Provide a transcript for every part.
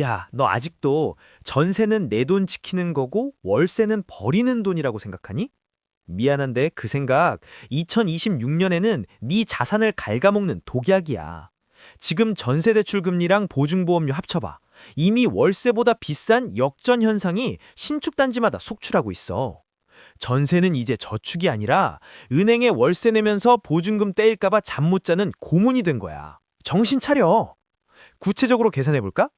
야, 너 아직도 전세는 내 돈 지키는 거고 월세는 버리는 돈이라고 생각하니? 미안한데 그 생각 2026년에는 네 자산을 갉아먹는 독약이야. 지금 전세대출 금리랑 보증보험료 합쳐봐. 이미 월세보다 비싼 역전 현상이 신축 단지마다 속출하고 있어. 전세는 이제 저축이 아니라 은행에 월세 내면서 보증금 떼일까봐 잠 못 자는 고문이 된 거야. 정신 차려. 구체적으로 계산해 볼까?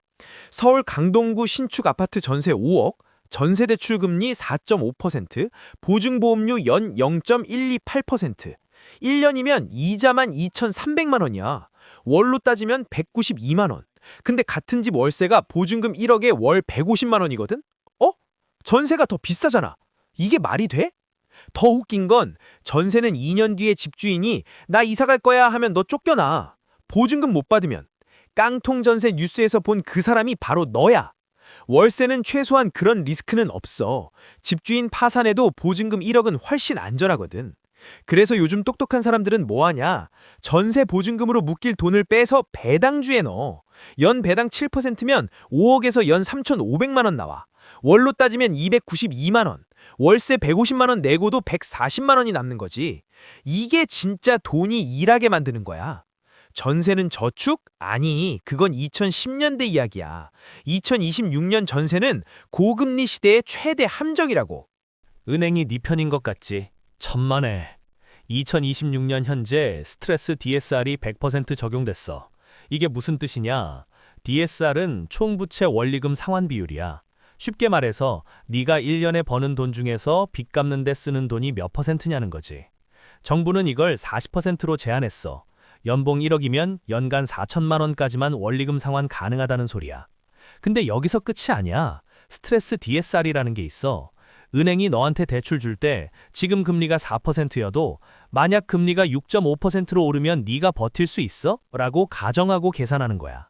서울 강동구 신축 아파트 전세 5억, 전세 대출 금리 4.5%, 보증보험료 연 0.128%. 1년이면 이자만 2,300만 원이야. 월로 따지면 192만 원. 근데 같은 집 월세가 보증금 1억에 월 150만 원이거든? 어? 전세가 더 비싸잖아. 이게 말이 돼? 더 웃긴 건 전세는 2년 뒤에 집주인이 나 이사 갈 거야 하면 너 쫓겨나. 보증금 못 받으면 깡통 전세 뉴스에서 본 그 사람이 바로 너야. 월세는 최소한 그런 리스크는 없어. 집주인 파산해도 보증금 1억은 훨씬 안전하거든. 그래서 요즘 똑똑한 사람들은 뭐 하냐? 전세 보증금으로 묶일 돈을 빼서 배당주에 넣어. 연 배당 7%면 5억에서 연 3,500만 원 나와. 월로 따지면 292만 원. 월세 150만 원 내고도 140만 원이 남는 거지. 이게 진짜 돈이 일하게 만드는 거야. 전세는 저축? 아니, 그건 2010년대 이야기야. 2026년 전세는 고금리 시대의 최대 함정이라고. 은행이 네 편인 것 같지? 천만에. 2026년 현재 스트레스 DSR이 100% 적용됐어. 이게 무슨 뜻이냐? DSR은 총부채 원리금 상환 비율이야. 쉽게 말해서 네가 1년에 버는 돈 중에서 빚 갚는 데 쓰는 돈이 몇 퍼센트냐는 거지. 정부는 이걸 40%로 제한했어. 연봉 1억이면 연간 4천만 원까지만 원리금 상환 가능하다는 소리야. 근데 여기서 끝이 아니야. 스트레스 DSR이라는 게 있어. 은행이 너한테 대출 줄 때 지금 금리가 4%여도 만약 금리가 6.5%로 오르면 네가 버틸 수 있어? 라고 가정하고 계산하는 거야.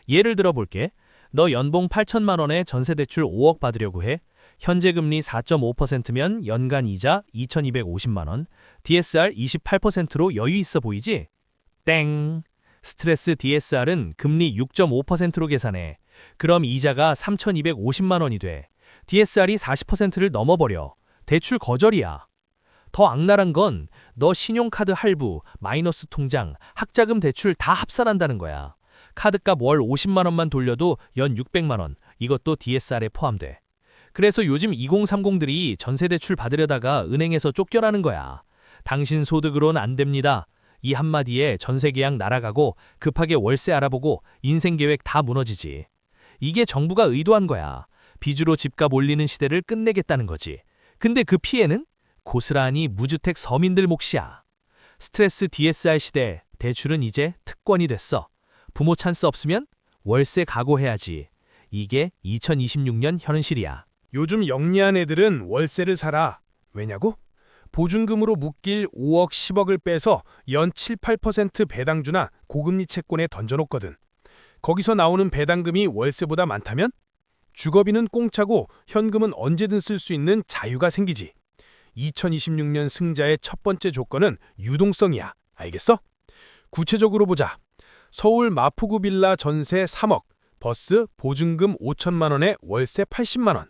예를 들어 볼게. 너 연봉 8천만 원에 전세 대출 5억 받으려고 해. 현재 금리 4.5%면 연간 이자 2,250만 원, DSR 28%로 여유 있어 보이지? 땡. 스트레스 DSR은 금리 6.5%로 계산해. 그럼 이자가 3,250만 원이 돼. DSR이 40%를 넘어버려. 대출 거절이야. 더 악랄한 건 너 신용카드 할부, 마이너스 통장, 학자금 대출 다 합산한다는 거야. 카드값 월 50만 원만 돌려도 연 600만 원. 이것도 DSR에 포함돼. 그래서 요즘 2030들이 전세 대출 받으려다가 은행에서 쫓겨나는 거야. 당신 소득으론 안 됩니다. 이 한마디에 전세 계약 날아가고 급하게 월세 알아보고 인생 계획 다 무너지지. 이게 정부가 의도한 거야. 빚으로 집값 올리는 시대를 끝내겠다는 거지. 근데 그 피해는 고스란히 무주택 서민들 몫이야. 스트레스 DSR 시대, 대출은 이제 특권이 됐어. 부모 찬스 없으면 월세 각오해야지. 이게 2026년 현실이야. 요즘 영리한 애들은 월세를 사라. 왜냐고? 보증금으로 묶일 5억, 10억을 빼서 연 7, 8% 배당주나 고금리 채권에 던져놓거든. 거기서 나오는 배당금이 월세보다 많다면? 주거비는 공짜고 현금은 언제든 쓸 수 있는 자유가 생기지. 2026년 승자의 첫 번째 조건은 유동성이야. 알겠어? 구체적으로 보자. 서울 마포구 빌라 전세 3억, 버스 보증금 5천만 원에 월세 80만 원.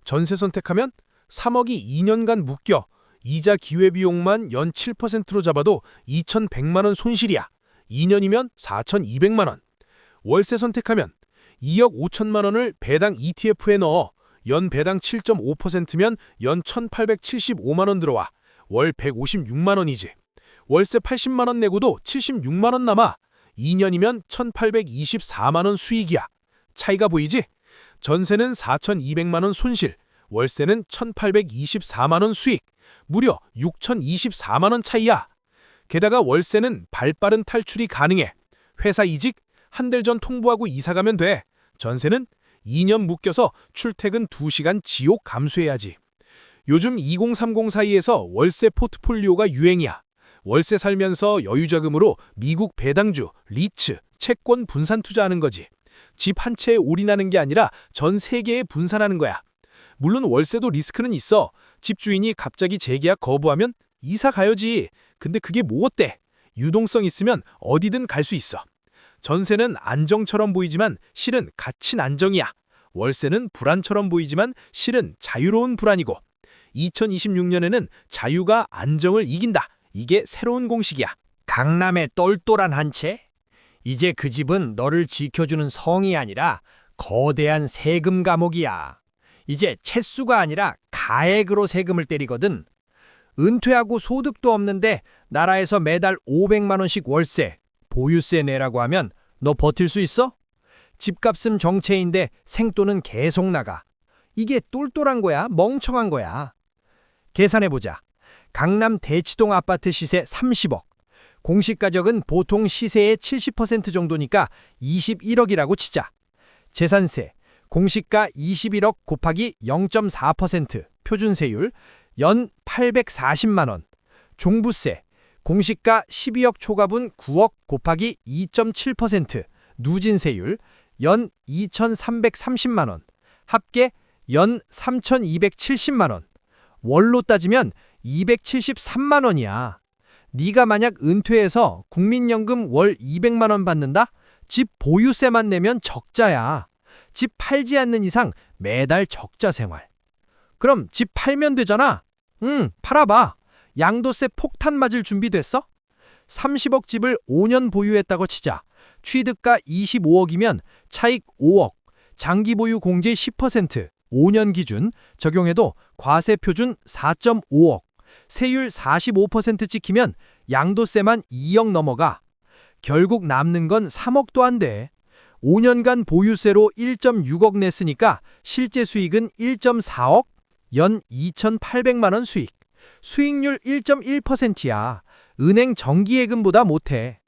전세 선택하면 3억이 2년간 묶여 이자 기회비용만 연 7%로 잡아도 2,100만 원 손실이야. 2년이면 4,200만 원. 월세 선택하면 2억 5천만 원을 배당 ETF에 넣어 연 배당 7.5%면 연 1,875만 원 들어와. 월 156만 원이지. 월세 80만 원 내고도 76만 원 남아. 2년이면 1,824만 원 수익이야. 차이가 보이지? 전세는 4,200만 원 손실, 월세는 1,824만 원 수익. 무려 6,024만 원 차이야. 게다가 월세는 발빠른 탈출이 가능해. 회사 이직, 한 달 전 통보하고 이사가면 돼. 전세는 2년 묶여서 출퇴근 2시간 지옥 감수해야지. 요즘 2030 사이에서 월세 포트폴리오가 유행이야. 월세 살면서 여유자금으로 미국 배당주, 리츠, 채권 분산 투자하는 거지. 집 한 채에 올인하는 게 아니라 전 세계에 분산하는 거야. 물론 월세도 리스크는 있어. 집주인이 갑자기 재계약 거부하면 이사 가야지. 근데 그게 뭐 어때? 유동성 있으면 어디든 갈 수 있어. 전세는 안정처럼 보이지만 실은 갇힌 안정이야. 월세는 불안처럼 보이지만 실은 자유로운 불안이고 2026년에는 자유가 안정을 이긴다. 이게 새로운 공식이야. 강남의 똘똘한 한 채? 이제 그 집은 너를 지켜주는 성이 아니라 거대한 세금 감옥이야. 이제 채수가 아니라 가액으로 세금을 때리거든. 은퇴하고 소득도 없는데 나라에서 매달 500만 원씩 월세, 보유세 내라고 하면 너 버틸 수 있어? 집값은 정체인데 생돈은 계속 나가. 이게 똘똘한 거야? 멍청한 거야? 계산해보자. 강남 대치동 아파트 시세 30억. 공시가격은 보통 시세의 70% 정도니까 21억이라고 치자. 재산세, 공시가 21억 곱하기 0.4% 표준세율, 연 840만 원. 종부세, 공시가 12억 초과분 9억 곱하기 2.7% 누진세율, 연 2,330만 원. 합계 연 3,270만 원. 월로 따지면 273만 원이야. 네가 만약 은퇴해서 국민연금 월 200만 원 받는다? 집 보유세만 내면 적자야. 집 팔지 않는 이상 매달 적자 생활. 그럼 집 팔면 되잖아. 팔아봐. 양도세 폭탄 맞을 준비 됐어? 30억 집을 5년 보유했다고 치자. 취득가 25억이면 차익 5억. 장기 보유 공제 10%, 5년 기준 적용해도 과세 표준 4.5억. 세율 45% 찍히면 양도세만 2억 넘어가. 결국 남는 건 3억도 안 돼. 5년간 보유세로 1.6억 냈으니까 실제 수익은 1.4억, 연 2,800만 원 수익. 수익률 1.1%야. 은행 정기예금보다 못해.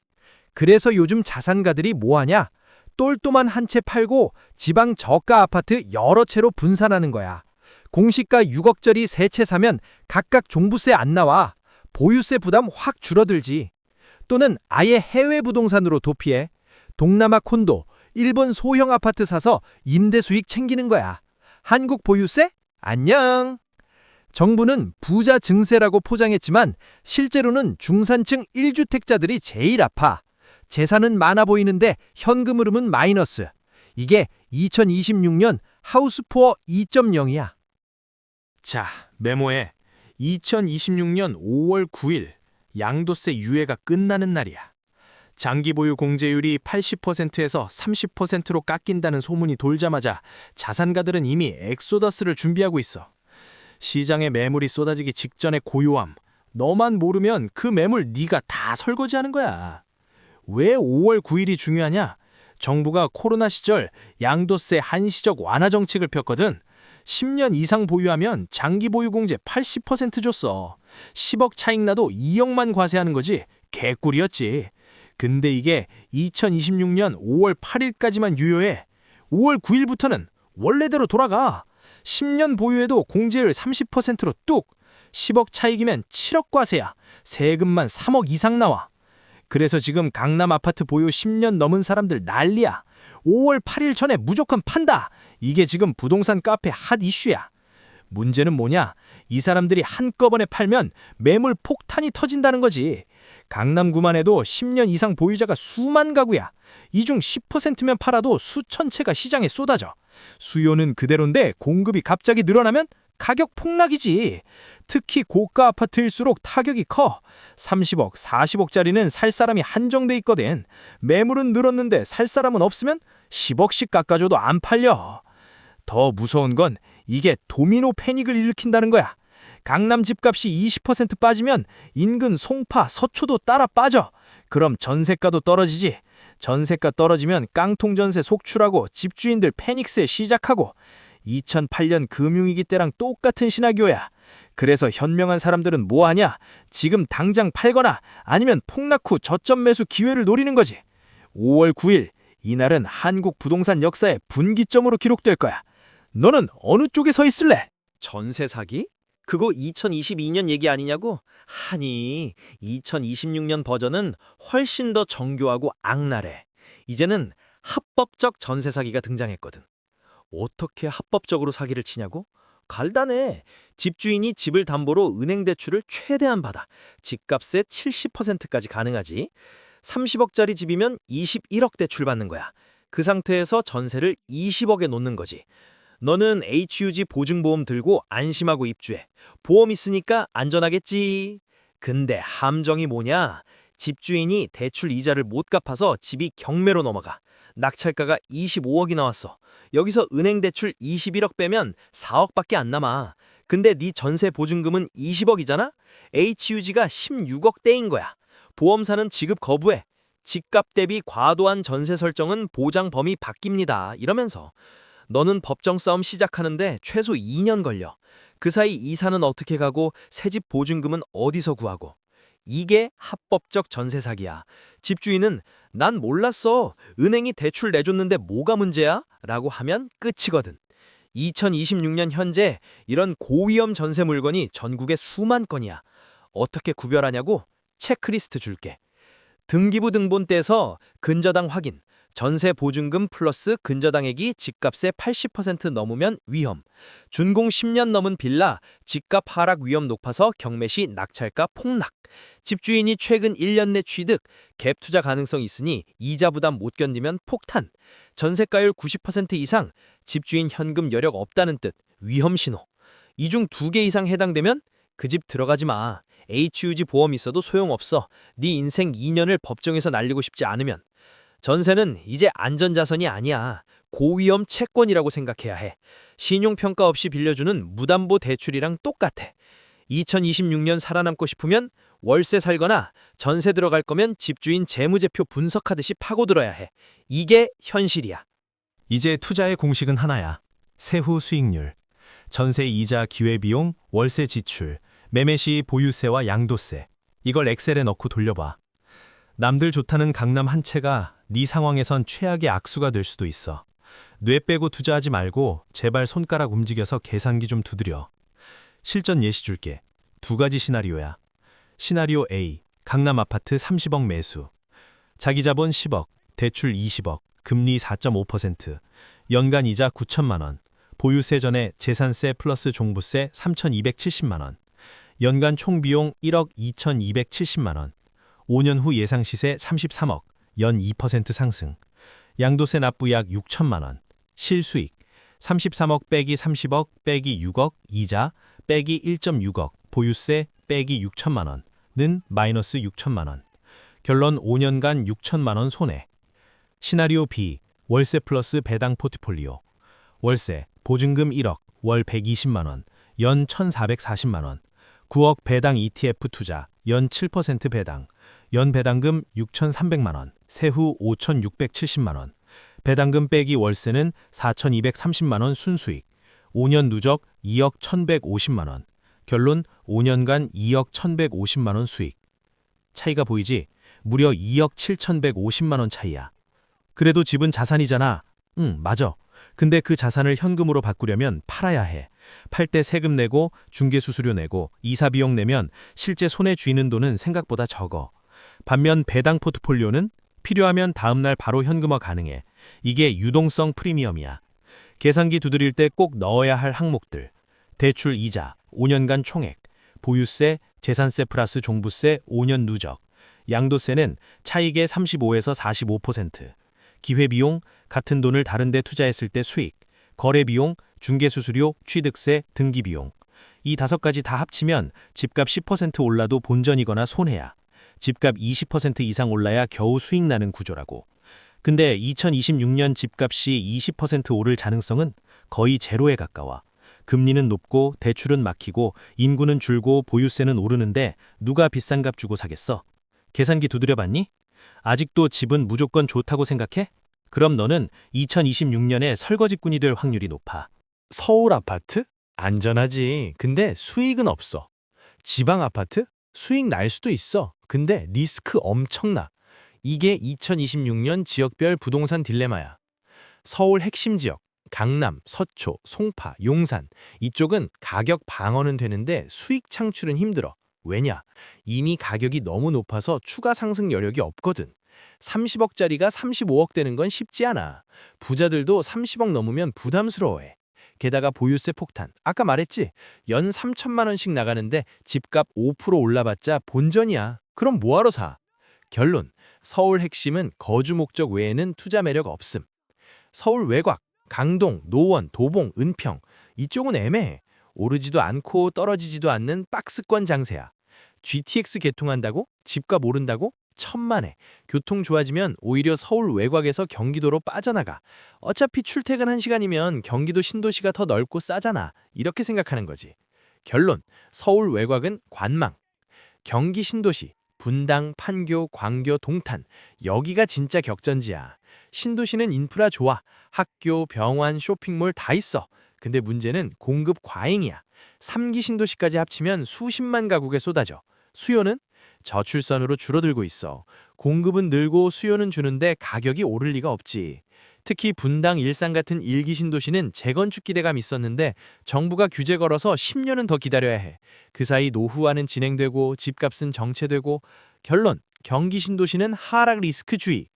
그래서 요즘 자산가들이 뭐하냐? 똘똘한 한 채 팔고 지방 저가 아파트 여러 채로 분산하는 거야. 공시가 6억짜리 세 채 사면 각각 종부세 안 나와. 보유세 부담 확 줄어들지. 또는 아예 해외 부동산으로 도피해. 동남아 콘도, 일본 소형 아파트 사서 임대 수익 챙기는 거야. 한국 보유세? 안녕. 정부는 부자 증세라고 포장했지만 실제로는 중산층 1주택자들이 제일 아파. 재산은 많아 보이는데 현금 흐름은 마이너스. 이게 2026년 하우스푸어 2.0이야. 자, 메모에 2026년 5월 9일 양도세 유예가 끝나는 날이야. 장기 보유 공제율이 80%에서 30%로 깎인다는 소문이 돌자마자 자산가들은 이미 엑소더스를 준비하고 있어. 시장에 매물이 쏟아지기 직전의 고요함. 너만 모르면 그 매물 네가 다 설거지하는 거야. 왜 5월 9일이 중요하냐? 정부가 코로나 시절 양도세 한시적 완화 정책을 폈거든. 10년 이상 보유하면 장기 보유 공제 80% 줬어. 10억 차익 나도 2억만 과세하는 거지. 개꿀이었지. 근데 이게 2026년 5월 8일까지만 유효해. 5월 9일부터는 원래대로 돌아가. 10년 보유해도 공제율 30%로 뚝. 10억 차익이면 7억 과세야. 세금만 3억 이상 나와. 그래서 지금 강남 아파트 보유 10년 넘은 사람들 난리야. 5월 8일 전에 무조건 판다. 이게 지금 부동산 카페 핫 이슈야. 문제는 뭐냐? 이 사람들이 한꺼번에 팔면 매물 폭탄이 터진다는 거지. 강남구만 해도 10년 이상 보유자가 수만 가구야. 이 중 10%면 팔아도 수천 채가 시장에 쏟아져. 수요는 그대로인데 공급이 갑자기 늘어나면 가격 폭락이지. 특히 고가 아파트일수록 타격이 커. 30억, 40억짜리는 살 사람이 한정돼 있거든. 매물은 늘었는데 살 사람은 없으면 10억씩 깎아줘도 안 팔려. 더 무서운 건 이게 도미노 패닉을 일으킨다는 거야. 강남 집값이 20% 빠지면 인근 송파, 서초도 따라 빠져. 그럼 전세가도 떨어지지. 전세가 떨어지면 깡통전세 속출하고 집주인들 패닉세 시작하고 2008년 금융위기 때랑 똑같은 시나리오야. 그래서 현명한 사람들은 뭐하냐? 지금 당장 팔거나 아니면 폭락 후 저점 매수 기회를 노리는 거지. 5월 9일 이날은 한국 부동산 역사의 분기점으로 기록될 거야. 너는 어느 쪽에 서 있을래? 전세 사기? 그거 2022년 얘기 아니냐고? 아니, 2026년 버전은 훨씬 더 정교하고 악랄해. 이제는 합법적 전세 사기가 등장했거든. 어떻게 합법적으로 사기를 치냐고? 간단해. 집주인이 집을 담보로 은행 대출을 최대한 받아 집값의 70%까지 가능하지. 30억짜리 집이면 21억 대출 받는 거야. 그 상태에서 전세를 20억에 놓는 거지. 너는 HUG 보증보험 들고 안심하고 입주해. 보험 있으니까 안전하겠지. 근데 함정이 뭐냐? 집주인이 대출 이자를 못 갚아서 집이 경매로 넘어가. 낙찰가가 25억이 나왔어. 여기서 은행 대출 21억 빼면 4억밖에 안 남아. 근데 네 전세 보증금은 20억이잖아? HUG가 16억 떼인 거야. 보험사는 지급 거부해. 집값 대비 과도한 전세 설정은 보장 범위 바뀝니다. 이러면서. 너는 법정 싸움 시작하는데 최소 2년 걸려. 그 사이 이사는 어떻게 가고 새집 보증금은 어디서 구하고. 이게 합법적 전세 사기야. 집주인은 난 몰랐어. 은행이 대출 내줬는데 뭐가 문제야? 라고 하면 끝이거든. 2026년 현재 이런 고위험 전세 물건이 전국에 수만 건이야. 어떻게 구별하냐고? 체크리스트 줄게. 등기부 등본 떼서 근저당 확인, 전세 보증금 플러스 근저당액이 집값의 80% 넘으면 위험, 준공 10년 넘은 빌라, 집값 하락 위험 높아서 경매 시 낙찰가 폭락, 집주인이 최근 1년 내 취득, 갭 투자 가능성 있으니 이자 부담 못 견디면 폭탄, 전세가율 90% 이상, 집주인 현금 여력 없다는 뜻, 위험 신호. 이 중 2개 이상 해당되면 그 집 들어가지 마. HUG 보험 있어도 소용없어. 네 인생 2년을 법정에서 날리고 싶지 않으면. 전세는 이제 안전자산이 아니야. 고위험 채권이라고 생각해야 해. 신용평가 없이 빌려주는 무담보 대출이랑 똑같아. 2026년 살아남고 싶으면 월세 살거나 전세 들어갈 거면 집주인 재무제표 분석하듯이 파고들어야 해. 이게 현실이야. 이제 투자의 공식은 하나야. 세후 수익률. 전세 이자 기회비용, 월세 지출, 매매 시 보유세와 양도세. 이걸 엑셀에 넣고 돌려봐. 남들 좋다는 강남 한 채가 네 상황에선 최악의 악수가 될 수도 있어. 뇌 빼고 투자하지 말고 제발 손가락 움직여서 계산기 좀 두드려. 실전 예시 줄게. 2가지 시나리오야. 시나리오 A. 강남 아파트 30억 매수. 자기 자본 10억, 대출 20억, 금리 4.5%, 연간 이자 9천만 원, 보유세 전에 재산세 플러스 종부세 3,270만 원, 연간 총비용 1억 2,270만 원, 5년 후 예상 시세 33억, 연 2% 상승, 양도세 납부 약 6천만 원, 실수익 33억 빼기 30억 빼기 6억, 이자 빼기 1.6억, 보유세 빼기 6천만 원는 마이너스 6천만 원. 결론 5년간 6천만 원 손해. 시나리오 B. 월세 플러스 배당 포트폴리오. 월세, 보증금 1억, 월 120만 원, 연 1,440만 원. 9억 배당 ETF 투자, 연 7% 배당, 연 배당금 6,300만 원, 세후 5,670만 원. 배당금 빼기 월세는 4,230만 원 순수익, 5년 누적 2억 1,150만 원. 결론 5년간 2억 1,150만 원 수익. 차이가 보이지? 무려 2억 7,150만 원 차이야. 그래도 집은 자산이잖아. 맞아. 근데 그 자산을 현금으로 바꾸려면 팔아야 해. 팔 때 세금 내고 중개수수료 내고 이사 비용 내면 실제 손에 쥐는 돈은 생각보다 적어. 반면 배당 포트폴리오는 필요하면 다음날 바로 현금화 가능해. 이게 유동성 프리미엄이야. 계산기 두드릴 때 꼭 넣어야 할 항목들. 대출 이자, 5년간 총액, 보유세, 재산세 플러스 종부세 5년 누적, 양도세는 차익의 35에서 45%, 기회비용, 같은 돈을 다른 데 투자했을 때 수익, 거래비용, 중개수수료, 취득세, 등기비용. 이 5가지 다 합치면 집값 10% 올라도 본전이거나 손해야. 집값 20% 이상 올라야 겨우 수익 나는 구조라고. 근데 2026년 집값이 20% 오를 가능성은 거의 제로에 가까워. 금리는 높고 대출은 막히고 인구는 줄고 보유세는 오르는데 누가 비싼 값 주고 사겠어? 계산기 두드려봤니? 아직도 집은 무조건 좋다고 생각해? 그럼 너는 2026년에 설거지꾼이 될 확률이 높아. 서울 아파트? 안전하지. 근데 수익은 없어. 지방 아파트? 수익 날 수도 있어. 근데 리스크 엄청나. 이게 2026년 지역별 부동산 딜레마야. 서울 핵심 지역, 강남, 서초, 송파, 용산 이쪽은 가격 방어는 되는데 수익 창출은 힘들어. 왜냐? 이미 가격이 너무 높아서 추가 상승 여력이 없거든. 30억짜리가 35억 되는 건 쉽지 않아. 부자들도 30억 넘으면 부담스러워해. 게다가 보유세 폭탄. 아까 말했지? 연 3천만 원씩 나가는데 집값 5% 올라봤자 본전이야. 그럼 뭐하러 사? 결론. 서울 핵심은 거주 목적 외에는 투자 매력 없음. 서울 외곽, 강동, 노원, 도봉, 은평 이쪽은 애매해. 오르지도 않고 떨어지지도 않는 박스권 장세야. GTX 개통한다고? 집값 오른다고? 천만에. 교통 좋아지면 오히려 서울 외곽에서 경기도로 빠져나가. 어차피 출퇴근 1시간이면 경기도 신도시가 더 넓고 싸잖아. 이렇게 생각하는 거지. 결론, 서울 외곽은 관망. 경기 신도시, 분당, 판교, 광교, 동탄. 여기가 진짜 격전지야. 신도시는 인프라 좋아. 학교, 병원, 쇼핑몰 다 있어. 근데 문제는 공급 과잉이야. 3기 신도시까지 합치면 수십만 가구에 쏟아져. 수요는 저출산으로 줄어들고 있어. 공급은 늘고 수요는 주는데 가격이 오를 리가 없지. 특히 분당, 일산 같은 1기 신도시는 재건축 기대감 있었는데 정부가 규제 걸어서 10년은 더 기다려야 해. 그 사이 노후화는 진행되고 집값은 정체되고. 결론, 경기 신도시는 하락 리스크주의.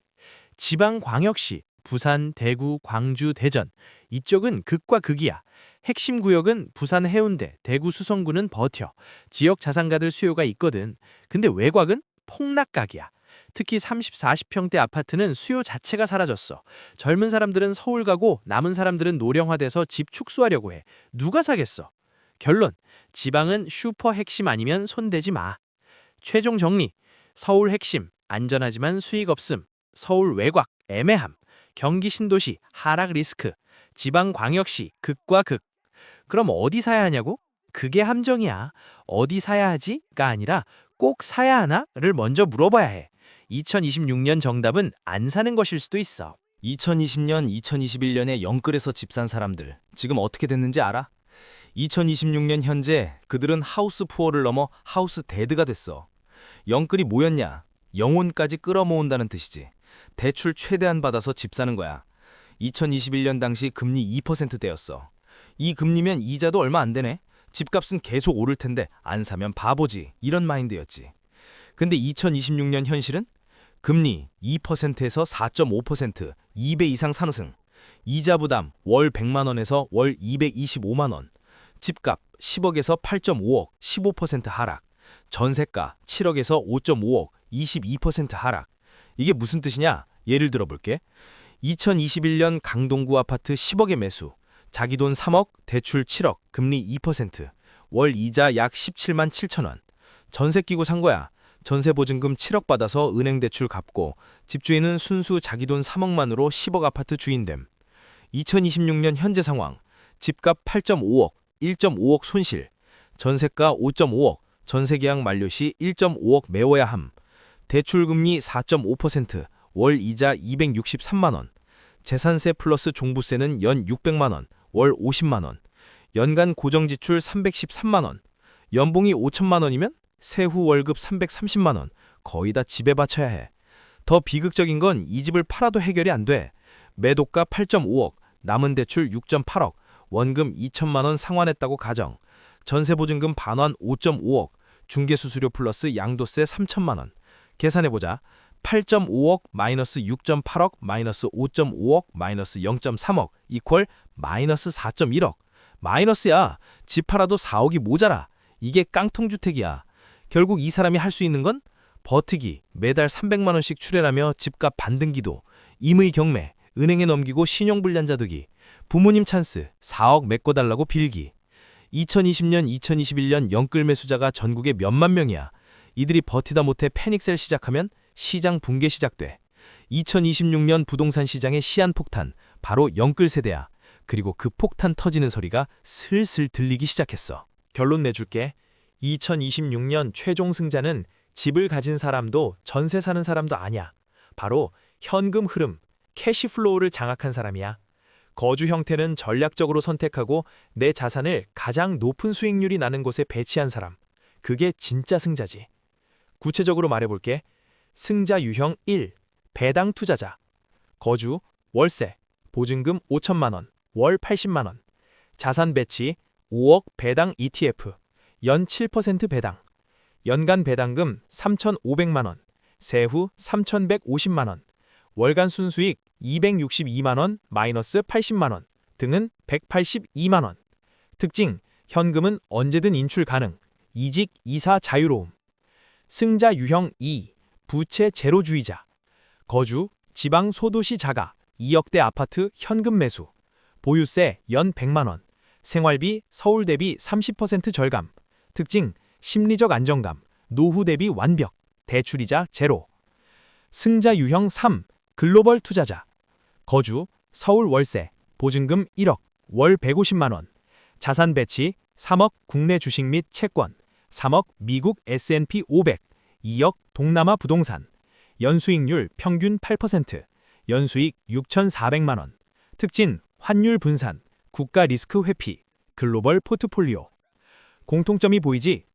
지방광역시, 부산, 대구, 광주, 대전 이쪽은 극과 극이야. 핵심 구역은 부산 해운대, 대구 수성구는 버텨. 지역 자산가들 수요가 있거든. 근데 외곽은 폭락각이야. 특히 30, 40평대 아파트는 수요 자체가 사라졌어. 젊은 사람들은 서울 가고 남은 사람들은 노령화돼서 집 축소하려고 해. 누가 사겠어? 결론, 지방은 슈퍼 핵심 아니면 손대지 마. 최종 정리, 서울 핵심, 안전하지만 수익 없음. 서울 외곽, 애매함. 경기 신도시, 하락 리스크. 지방광역시, 극과 극. 그럼 어디 사야 하냐고? 그게 함정이야. 어디 사야 하지?가 아니라 꼭 사야 하나?를 먼저 물어봐야 해. 2026년 정답은 안 사는 것일 수도 있어. 2020년, 2021년에 영끌에서 집 산 사람들 지금 어떻게 됐는지 알아? 2026년 현재 그들은 하우스 푸어를 넘어 하우스 데드가 됐어. 영끌이 뭐였냐? 영혼까지 끌어모은다는 뜻이지. 대출 최대한 받아서 집 사는 거야. 2021년 당시 금리 2%대였어. 이 금리면 이자도 얼마 안 되네. 집값은 계속 오를 텐데 안 사면 바보지. 이런 마인드였지. 근데 2026년 현실은 금리 2%에서 4.5%, 2배 이상 상승. 이자 부담 월 100만 원에서 월 225만 원. 집값 10억에서 8.5억, 15% 하락. 전세가 7억에서 5.5억, 22% 하락. 이게 무슨 뜻이냐? 예를 들어 볼게. 2021년 강동구 아파트 10억에 매수. 자기 돈 3억, 대출 7억, 금리 2%. 월 이자 약 17만 7천 원. 전세 끼고 산 거야. 전세 보증금 7억 받아서 은행 대출 갚고 집주인은 순수 자기 돈 3억만으로 10억 아파트 주인됨. 2026년 현재 상황. 집값 8.5억, 1.5억 손실. 전세가 5.5억, 전세계약 만료 시 1.5억 메워야 함. 대출금리 4.5%, 월 이자 263만 원. 재산세 플러스 종부세는 연 600만 원, 월 50만 원. 연간 고정지출 313만 원. 연봉이 5천만 원이면 세후 월급 330만 원. 거의 다 집에 바쳐야 해. 더 비극적인 건 이 집을 팔아도 해결이 안 돼. 매도가 8.5억, 남은 대출 6.8억, 원금 2천만 원 상환했다고 가정. 전세보증금 반환 5.5억, 중개수수료 플러스 양도세 3천만 원. 계산해보자. 8.5억 마이너스 6.8억 마이너스 5.5억 마이너스 0.3억 이퀄 마이너스 4.1억. 마이너스야. 집 팔아도 4억이 모자라. 이게 깡통주택이야. 결국 이 사람이 할 수 있는 건 버티기, 매달 300만 원씩 출연하며 집값 반등기도, 임의 경매, 은행에 넘기고 신용불량자 되기, 부모님 찬스, 4억 메꿔달라고 빌기. 2020년, 2021년 영끌 매수자가 전국에 몇만 명이야. 이들이 버티다 못해 패닉셀 시작하면 시장 붕괴 시작돼. 2026년 부동산 시장의 시한폭탄, 바로 영끌 세대야. 그리고 그 폭탄 터지는 소리가 슬슬 들리기 시작했어. 결론 내줄게. 2026년 최종 승자는 집을 가진 사람도 전세 사는 사람도 아니야. 바로 현금 흐름, 캐시플로우를 장악한 사람이야. 거주 형태는 전략적으로 선택하고 내 자산을 가장 높은 수익률이 나는 곳에 배치한 사람. 그게 진짜 승자지. 구체적으로 말해볼게. 승자 유형 1. 배당 투자자. 거주, 월세, 보증금 5천만 원, 월 80만 원. 자산 배치 5억 배당 ETF. 연 7% 배당. 연간 배당금 3,500만 원. 세후 3,150만 원. 월간 순수익 262만 원 마이너스 80만 원 등은 182만 원. 특징, 현금은 언제든 인출 가능. 이직, 이사 자유로움. 승자 유형 2. 부채 제로주의자. 거주, 지방 소도시 자가, 2억대 아파트 현금 매수, 보유세 연 100만 원, 생활비 서울 대비 30% 절감, 특징 심리적 안정감, 노후 대비 완벽, 대출이자 제로. 승자 유형 3, 글로벌 투자자, 거주, 서울 월세, 보증금 1억, 월 150만 원, 자산 배치 3억 국내 주식 및 채권, 3억 미국 S&P 500, 2억 동남아 부동산, 연수익률 평균 8%, 연수익 6,400만 원, 특징 환율 분산, 국가 리스크 회피, 글로벌 포트폴리오. 공통점이 보이지?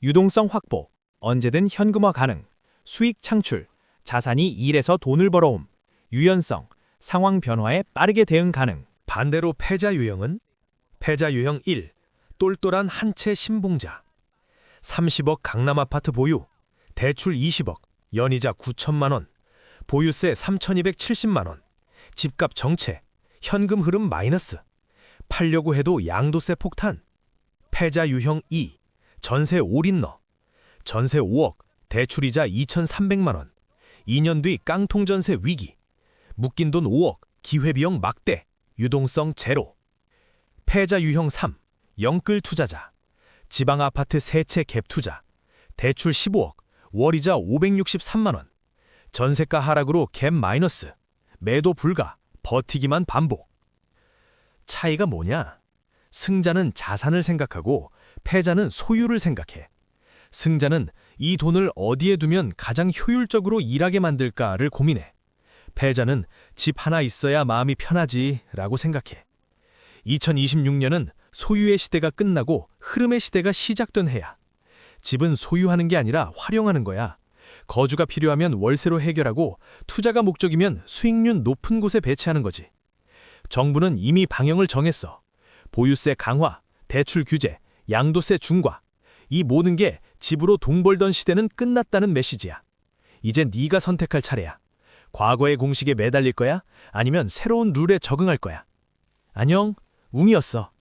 유동성 확보, 언제든 현금화 가능, 수익 창출, 자산이 일에서 돈을 벌어옴, 유연성, 상황 변화에 빠르게 대응 가능. 반대로 패자 유형은? 패자 유형 1. 똘똘한 한 채 신봉자. 30억 강남 아파트 보유. 대출 20억. 연이자 9천만 원. 보유세 3,270만 원. 집값 정체. 현금 흐름 마이너스. 팔려고 해도 양도세 폭탄. 패자 유형 2. 전세 올인너. 전세 5억. 대출이자 2,300만 원. 2년 뒤 깡통 전세 위기. 묶인 돈 5억. 기회비용 막대. 유동성 제로. 패자 유형 3. 영끌 투자자. 지방 아파트 세 채 갭 투자. 대출 15억. 월이자 563만 원. 전세가 하락으로 갭 마이너스. 매도 불가. 버티기만 반복. 차이가 뭐냐? 승자는 자산을 생각하고 패자는 소유를 생각해. 승자는 이 돈을 어디에 두면 가장 효율적으로 일하게 만들까를 고민해. 패자는 집 하나 있어야 마음이 편하지 라고 생각해. 2026년은 소유의 시대가 끝나고 흐름의 시대가 시작된 해야. 집은 소유하는 게 아니라 활용하는 거야. 거주가 필요하면 월세로 해결하고 투자가 목적이면 수익률 높은 곳에 배치하는 거지. 정부는 이미 방향을 정했어. 보유세 강화, 대출 규제, 양도세 중과. 이 모든 게 집으로 돈 벌던 시대는 끝났다는 메시지야. 이제 네가 선택할 차례야. 과거의 공식에 매달릴 거야? 아니면 새로운 룰에 적응할 거야? 안녕, 웅이었어.